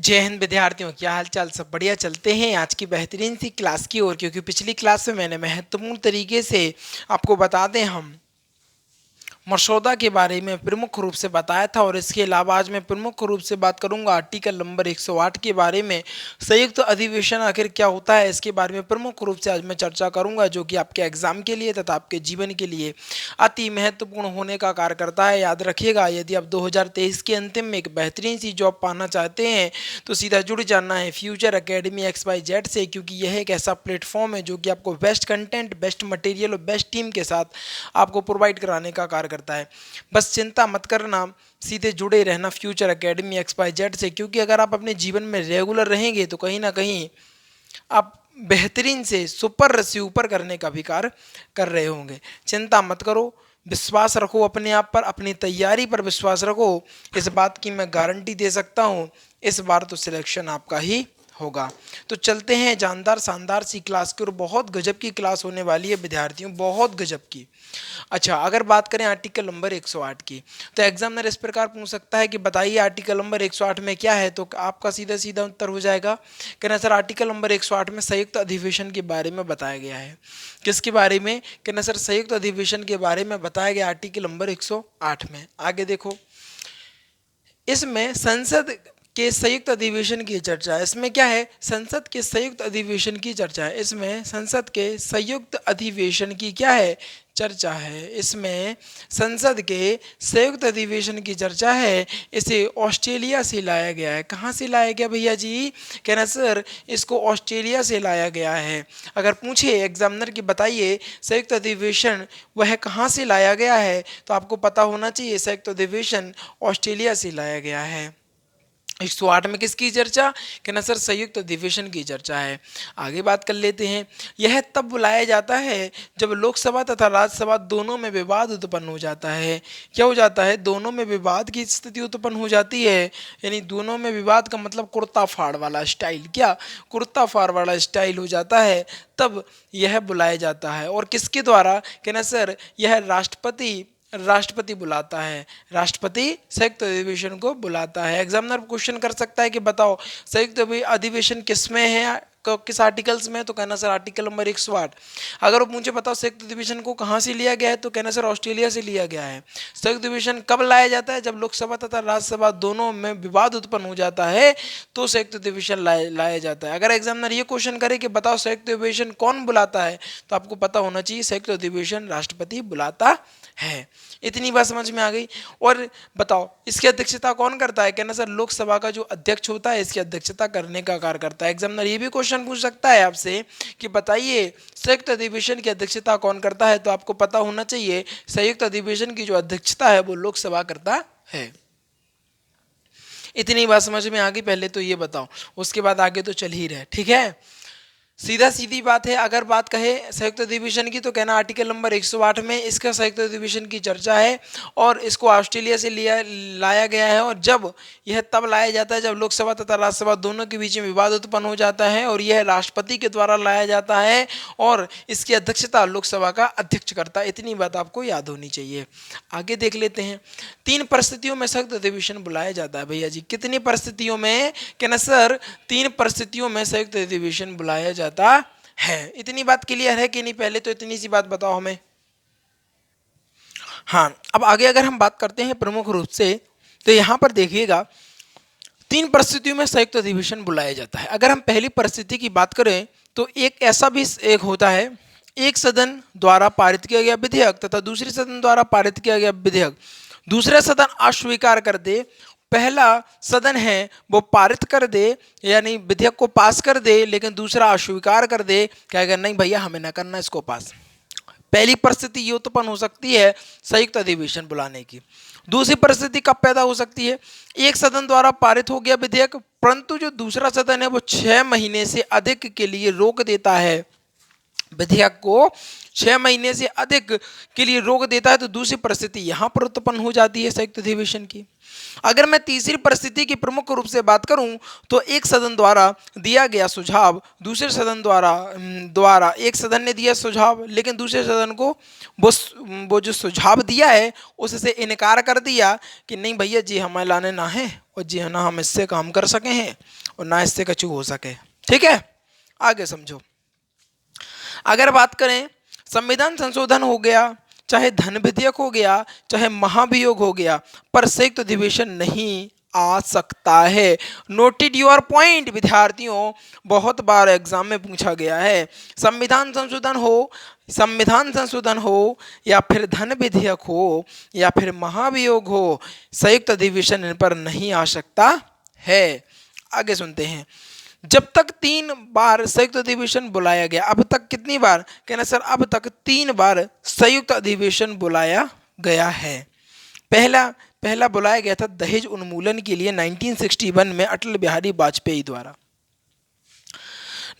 जय हिंद विद्यार्थियों, क्या हाल चाल। सब बढ़िया। चलते हैं आज की बेहतरीन सी क्लास की ओर, क्योंकि पिछली क्लास में मैंने महत्वपूर्ण तरीके से आपको बता दें हम मसौदा के बारे में प्रमुख रूप से बताया था। और इसके अलावा आज मैं प्रमुख रूप से बात करूंगा आर्टिकल नंबर 108 के बारे में। संयुक्त अधिवेशन आखिर क्या होता है, इसके बारे में प्रमुख रूप से आज मैं चर्चा करूंगा, जो कि आपके एग्जाम के लिए तथा आपके जीवन के लिए अति महत्वपूर्ण होने का कार्य करता है। याद रखिएगा, यदि आप 2023 के अंतिम में एक बेहतरीन सी जॉब पाना चाहते हैं तो सीधा जुड़ जाना है फ्यूचर एकेडमी XYZ से, क्योंकि यह एक ऐसा प्लेटफॉर्म है जो कि आपको बेस्ट कंटेंट, बेस्ट मटेरियल और बेस्ट टीम के साथ आपको प्रोवाइड कराने का कार्य करता है। बस चिंता मत करना, सीधे जुड़े रहना फ्यूचर एकेडमी XYZ से, क्योंकि अगर आप अपने जीवन में रेगुलर रहेंगे तो कहीं ना कहीं आप बेहतरीन से सुपर से ऊपर करने का भी कार्य कर रहे होंगे। चिंता मत करो, विश्वास रखो अपने आप पर, अपनी तैयारी पर विश्वास रखो। इस बात की मैं गारंटी दे सकता हूँ, इस बार तो सिलेक्शन आपका ही होगा। तो चलते हैं जानदार शानदार सी क्लास की और बहुत गजब की क्लास होने वाली है विद्यार्थियों, बहुत गजब की। अच्छा, अगर बात करें आर्टिकल नंबर 108 की, तो एग्जामिनर इस प्रकार पूछ सकता है कि बताइए आर्टिकल नंबर 108 में क्या है। तो आपका सीधा सीधा उत्तर हो जाएगा कहना सर आर्टिकल नंबर 108 में संयुक्त अधिवेशन के बारे में बताया गया है। किसके बारे में? कहना सर संयुक्त अधिवेशन के बारे में बताया गया आर्टिकल नंबर 108 में। आगे देखो, इसमें संसद के संयुक्त अधिवेशन की चर्चा है। इसमें क्या है? संसद के संयुक्त अधिवेशन की चर्चा है। इसमें संसद के संयुक्त अधिवेशन की क्या है? चर्चा है। इसमें संसद के संयुक्त अधिवेशन की चर्चा है। इसे ऑस्ट्रेलिया से लाया गया है। कहाँ से लाया गया भैया जी? कहना सर इसको ऑस्ट्रेलिया से लाया गया है। अगर पूछे एग्जामिनर की बताइए संयुक्त अधिवेशन वह कहाँ से लाया गया है, तो आपको पता होना चाहिए संयुक्त अधिवेशन ऑस्ट्रेलिया से लाया गया है। 108 में किसकी चर्चा? कहना सर संयुक्त अधिवेशन की चर्चा है। आगे बात कर लेते हैं। यह तब बुलाया जाता है जब लोकसभा तथा राज्यसभा दोनों में विवाद उत्पन्न हो जाता है। क्या हो जाता है? दोनों में विवाद की स्थिति उत्पन्न हो जाती है। यानी दोनों में विवाद का मतलब कुर्ता फाड़ वाला स्टाइल, क्या कुर्ता फाड़ वाला स्टाइल हो जाता है, तब यह बुलाया जाता है। और किसके द्वारा? कहना सर यह राष्ट्रपति बुलाता है। राष्ट्रपति संयुक्त अधिवेशन को बुलाता है। एग्जामिनर क्वेश्चन कर सकता है कि बताओ संयुक्त अधिवेशन किस में है, किस आर्टिकल्स में? तो कहना सर आर्टिकल नंबर 108। अगर वो मुझे बताओ संयुक्त अधिवेशन को कहाँ से लिया गया है, तो कहना सर ऑस्ट्रेलिया से लिया गया है। संयुक्त अधिवेशन कब लाया जाता है? जब लोकसभा तथा राज्यसभा दोनों में विवाद उत्पन्न हो जाता है तो संयुक्त अधिवेशन लाया जाता है। अगर एग्जामिनर ये क्वेश्चन करे कि बताओ संयुक्त अधिवेशन कौन बुलाता है, तो आपको पता होना चाहिए संयुक्त अधिवेशन राष्ट्रपति बुलाता है। इतनी बात समझ में आ गई। और बताओ इसकी अध्यक्षता कौन करता है? कहना सर लोकसभा का जो अध्यक्ष होता है इसकी अध्यक्षता करने का कार्य करता है। एग्जामिनर ये भी क्वेश्चन पूछ सकता है आपसे कि बताइए संयुक्त अधिवेशन की अध्यक्षता कौन करता है, तो आपको पता होना चाहिए संयुक्त अधिवेशन की जो अध्यक्षता है वो लोकसभा करता है। इतनी बात समझ में आ गई। पहले तो ये बताओ, उसके बाद आगे तो चल ही रहे, ठीक है। सीधा सीधी बात है। अगर बात कहे संयुक्त अधिवेशन की, तो कहना आर्टिकल नंबर 108 में इसका संयुक्त अधिवेशन की चर्चा है और इसको ऑस्ट्रेलिया से लाया गया है। और जब यह तब लाया जाता है जब लोकसभा तथा राज्यसभा दोनों के बीच में विवाद उत्पन्न हो जाता है, और यह राष्ट्रपति के द्वारा लाया जाता है और इसकी अध्यक्षता लोकसभा का अध्यक्ष करता है। इतनी बात आपको याद होनी चाहिए। आगे देख लेते हैं। 3 परिस्थितियों में संयुक्त अधिवेशन बुलाया जाता है भैया जी। कितनी परिस्थितियों में? कहना सर 3 परिस्थितियों में संयुक्त अधिवेशन बुलाया जाता है। इतनी बात क्लियर है कि नहीं? पहले तो इतनी सी बात बताओ हमें। हाँ, अब आगे अगर हम बात करते हैं प्रमुख रूप से, तो यहां पर देखिएगा 3 परिस्थितियों में संयुक्त अधिवेशन बुलाया जाता है। अगर हम पहली परिस्थिति की बात करें तो एक ऐसा भी एक होता है, एक सदन द्वारा पारित किया गया विधेयक तथा दूसरे सदन द्वारा पारित किया गया विधेयक दूसरा सदन अस्वीकार कर दे, पहला सदन है वो पारित कर दे यानी विधेयक को पास कर दे, लेकिन दूसरा अस्वीकार कर दे, कहेगा नहीं भैया हमें ना करना इसको पास। पहली परिस्थिति ये उत्पन्न हो सकती है संयुक्त अधिवेशन बुलाने की। दूसरी परिस्थिति कब पैदा हो सकती है? एक सदन द्वारा पारित हो गया विधेयक, परंतु जो दूसरा सदन है वो 6 महीने से अधिक के लिए रोक देता है विधेयक को 6 महीने से अधिक के लिए रोक देता है तो दूसरी परिस्थिति यहाँ पर उत्पन्न हो जाती है संयुक्त अधिवेशन की। अगर मैं तीसरी परिस्थिति की प्रमुख रूप से बात करूं तो एक सदन द्वारा दिया गया सुझाव दूसरे सदन द्वारा एक सदन ने दिया सुझाव, लेकिन दूसरे सदन को वो जो सुझाव दिया है उससे इनकार कर दिया कि नहीं भैया जी हमें लाने ना है और जी है ना हम इससे काम कर सके हैं और ना इससे कछु हो सके। ठीक है, आगे समझो। अगर बात करें संविधान संशोधन हो गया, चाहे धन विधेयक हो गया, चाहे महाभियोग हो गया, पर संयुक्त अधिवेशन नहीं आ सकता है। नोटेड योर पॉइंट विद्यार्थियों, बहुत बार एग्जाम में पूछा गया है। संविधान संशोधन हो या फिर धन विधेयक हो या फिर महाभियोग हो, संयुक्त अधिवेशन इन पर नहीं आ सकता है। आगे सुनते हैं। जब तक 3 बार संयुक्त अधिवेशन बुलाया गया, अब तक कितनी बार, कहना सर अब तक 3 बार संयुक्त अधिवेशन बुलाया गया है। पहला बुलाया गया था दहेज उन्मूलन के लिए 1961 में अटल बिहारी वाजपेयी द्वारा।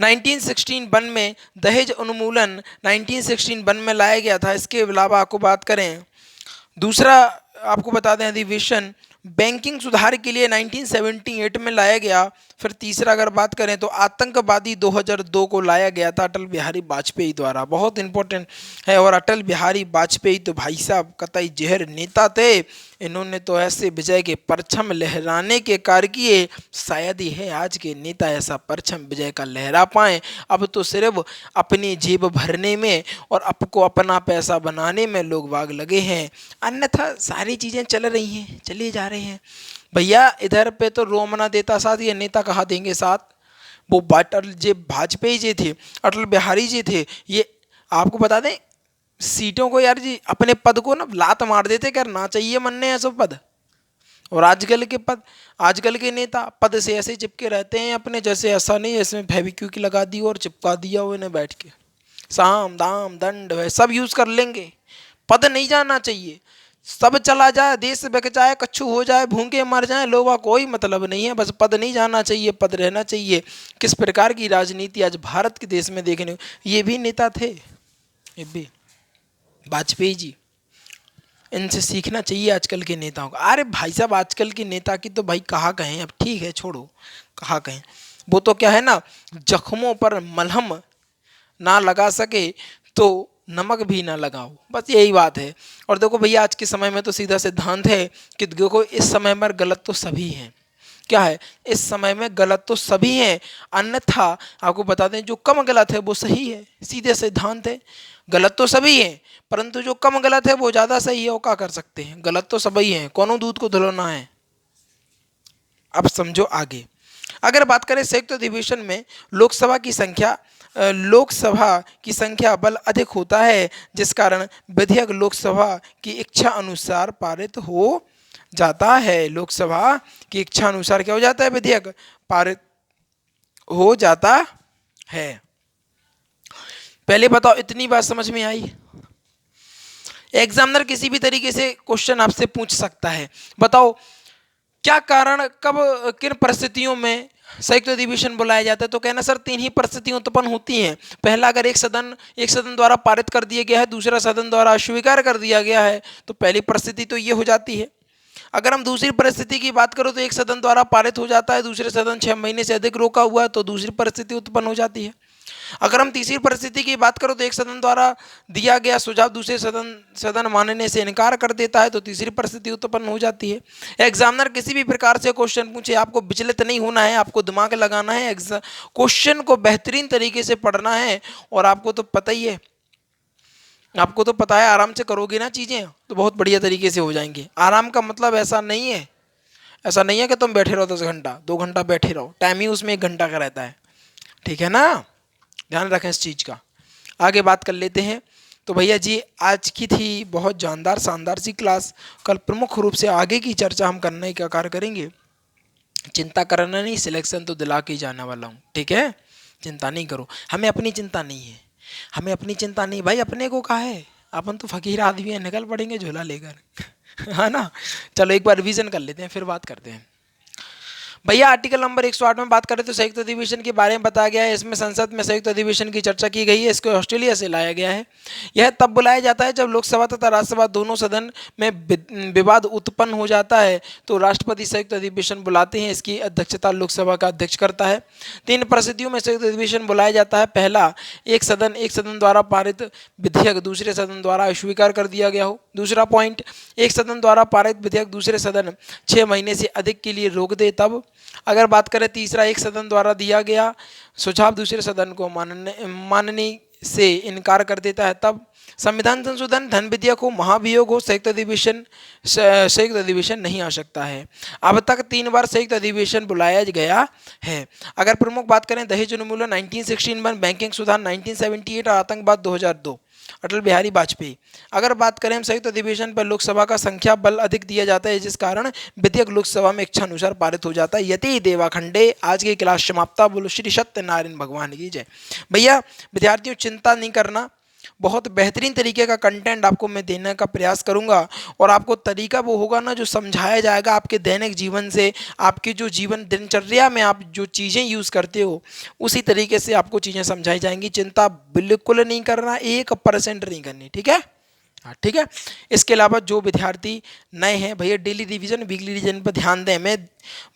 1961 में दहेज उन्मूलन 1961 में लाया गया था। इसके अलावा आपको बात करें, दूसरा आपको बता दें अधिवेशन बैंकिंग सुधार के लिए 1978 में लाया गया। फिर तीसरा अगर बात करें तो आतंकवादी 2002 को लाया गया था अटल बिहारी वाजपेयी द्वारा। बहुत इंपॉर्टेंट है। और अटल बिहारी वाजपेयी तो भाई साहब कतई जहर नेता थे। इन्होंने तो ऐसे विजय के परचम लहराने के कार्य किए, शायद ही है आज के नेता ऐसा परचम विजय का लहरा पाएँ। अब तो सिर्फ अपनी जेब भरने में और आपको अपना पैसा बनाने में लोग वाग लगे हैं, अन्यथा सारी चीज़ें चल रही हैं, चले जा रहे हैं। भैया इधर पे तो रोमना देता साथ, ये नेता कहाँ देंगे साथ। वो अटल जी वाजपेयी जी थे, अटल बिहारी जी थे, ये आपको बता दें सीटों को यार जी अपने पद को ना लात मार देते कि ना चाहिए मनने ऐसा पद। और आजकल के नेता पद से ऐसे चिपके रहते हैं अपने, जैसे ऐसा नहीं जैसे फेविक्विक लगा दी और चिपका दिया हो इन्हें बैठ के, साम दाम दंड है सब यूज कर लेंगे। पद नहीं जाना चाहिए, सब चला जाए, देश बिक जाए, कच्छू हो जाए, भूखे मर जाए, लोगों का कोई मतलब नहीं है, बस पद नहीं जाना चाहिए, पद रहना चाहिए। किस प्रकार की राजनीति आज भारत के देश में देखने को, ये भी नेता थे, ये भी वाजपेयी जी, इनसे सीखना चाहिए आजकल के नेताओं को। अरे भाई साहब आजकल के नेता की तो भाई कहा कहें, अब ठीक है छोड़ो कहा कहें, वो तो क्या है ना, जख्मों पर मलहम ना लगा सके तो नमक भी ना लगाओ, बस यही बात है। और देखो भैया आज के समय में तो सीधा सिद्धांत है कि देखो इस समय में गलत तो सभी हैं, क्या है इस समय में गलत तो सभी हैं, अन्यथा आपको बता दें जो कम गलत है वो सही है, सीधे सिद्धांत है। गलत तो सभी हैं परंतु जो कम गलत है वो ज़्यादा सही है, वो क्या कर सकते हैं, गलत तो सभी हैं, कौनों दूध को धुलाना है। अब समझो आगे। अगर बात करें संयुक्त अधिवेशन में लोकसभा की संख्या बल अधिक होता है, जिस कारण विधेयक लोकसभा की इच्छा अनुसार पारित हो जाता है। लोकसभा की इच्छा अनुसार क्या हो जाता है, विधेयक पारित हो जाता है। पहले बताओ इतनी बात समझ में आई। एग्जामिनर किसी भी तरीके से क्वेश्चन आपसे पूछ सकता है, बताओ क्या कारण कब किन परिस्थितियों में संयुक्त अधिवेशन बुलाया जाता है, तो कहना सर 3 ही परिस्थितियां उत्पन्न होती हैं। पहला, अगर एक सदन द्वारा पारित कर दिया गया है, दूसरा सदन द्वारा अस्वीकार कर दिया गया है, तो पहली परिस्थिति तो ये हो जाती है। अगर हम दूसरी परिस्थिति की बात करो तो एक सदन द्वारा पारित हो जाता है, दूसरे सदन 6 महीने से अधिक रोका हुआ है, तो दूसरी परिस्थिति उत्पन्न हो जाती है। अगर हम तीसरी परिस्थिति की बात करो तो एक सदन द्वारा दिया गया सुझाव दूसरे सदन मानने से इनकार कर देता है, तो तीसरी परिस्थिति उत्पन्न हो जाती है। एग्जामिनर किसी भी प्रकार से क्वेश्चन पूछे, आपको विचलित नहीं होना है, आपको दिमाग लगाना है, क्वेश्चन को बेहतरीन तरीके से पढ़ना है। और आपको तो पता ही है, आपको तो पता है आराम से करोगे ना चीज़ें तो बहुत बढ़िया तरीके से हो जाएंगे। आराम का मतलब ऐसा नहीं है कि तुम बैठे रहो 10 घंटा 2 घंटा बैठे रहो, टाइम ही उसमें 1 घंटा का रहता है, ठीक है ना, ध्यान रखें इस चीज़ का। आगे बात कर लेते हैं। तो भैया जी आज की थी बहुत जानदार शानदार सी क्लास। कल प्रमुख रूप से आगे की चर्चा हम करने का कार्य करेंगे। चिंता करना नहीं, सिलेक्शन तो दिला के ही जाने वाला हूँ, ठीक है, चिंता नहीं करो। हमें अपनी चिंता नहीं भाई, अपने को कहा है, अपन तो फकीर आदमी है, निकल पड़ेंगे झोला लेकर है ना। चलो एक बार रिवीजन कर लेते हैं फिर बात करते हैं। भैया आर्टिकल नंबर 108 में बात करें तो संयुक्त अधिवेशन के बारे में बताया गया है। इसमें संसद में संयुक्त अधिवेशन की चर्चा की गई है। इसको ऑस्ट्रेलिया से लाया गया है। यह तब बुलाया जाता है जब लोकसभा तथा राज्यसभा दोनों सदन में विवाद उत्पन्न हो जाता है तो राष्ट्रपति संयुक्त अधिवेशन बुलाते हैं। इसकी अध्यक्षता लोकसभा का अध्यक्ष करता है। 3 परिस्थितियों में संयुक्त अधिवेशन बुलाया जाता है। पहला, एक सदन द्वारा पारित विधेयक दूसरे सदन द्वारा अस्वीकार कर दिया गया हो। दूसरा पॉइंट, एक सदन द्वारा पारित विधेयक दूसरे सदन 6 महीने से अधिक के लिए रोक दे तब। अगर बात करें तीसरा, एक सदन द्वारा दिया गया सुझाव दूसरे सदन को मानने से इनकार कर देता है तब। संविधान संशोधन, धन विधेयक हो, महाभियोग हो, संयुक्त अधिवेशन नहीं आ सकता है। अब तक 3 बार संयुक्त अधिवेशन बुलाया गया है। अगर प्रमुख बात करें, दहेज उन्मूलन 1961, बैंकिंग सुधार 1978 और आतंकवाद 2002, अटल बिहारी वाजपेयी। अगर बात करें हम संयुक्त अधिवेशन पर लोकसभा का संख्या बल अधिक दिया जाता है जिस कारण विधेयक लोकसभा में इच्छानुसार पारित हो जाता है। यति देवा खंडे। आज की क्लास समाप्ता। बोलो श्री सत्यनारायण भगवान की जय। भैया विद्यार्थियों चिंता नहीं करना, बहुत बेहतरीन तरीके का कंटेंट आपको मैं देने का प्रयास करूंगा और आपको तरीका वो होगा ना जो समझाया जाएगा आपके दैनिक जीवन से, आपके जो जीवन दिनचर्या में आप जो चीज़ें यूज़ करते हो उसी तरीके से आपको चीज़ें समझाई जाएंगी। चिंता बिल्कुल नहीं करना, 1% नहीं करनी, ठीक है। हाँ ठीक है। इसके अलावा जो विद्यार्थी नए हैं भैया डेली रिवीजन वीकली रिवीजन पर ध्यान दें।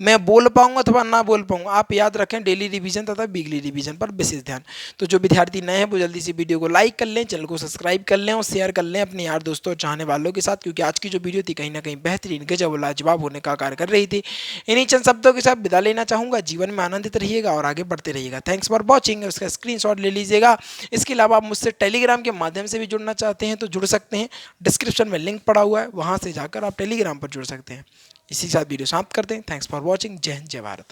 मैं बोल पाऊंगा अथवा ना बोल पाऊंगा, आप याद रखें डेली रिवीजन तथा वीकली रिवीजन पर विशेष ध्यान। तो जो विद्यार्थी नए हैं वो जल्दी से वीडियो को लाइक कर लें, चैनल को सब्सक्राइब कर लें और शेयर कर लें अपने यार दोस्तों और चाहने वालों के साथ, क्योंकि आज की जो वीडियो थी कहीं ना कहीं बेहतरीन गजब लाजवाब होने का कार्य कर रही थी। इन्हीं चंद शब्दों के साथ विदा लेना चाहूँगा। जीवन में आनंदित रहिएगा और आगे बढ़ते रहिएगा। Thanks for watching. उसका स्क्रीनशॉट ले लीजिएगा। इसके अलावा आप मुझसे टेलीग्राम के माध्यम से भी जुड़ना चाहते हैं तो जुड़ सकते हैं। डिस्क्रिप्शन में लिंक पड़ा हुआ है, वहाँ से जाकर आप टेलीग्राम पर जुड़ सकते हैं। इसी के साथ वीडियो समाप्त करते हैं। Thanks for watching. जय हिंद, जय भारत।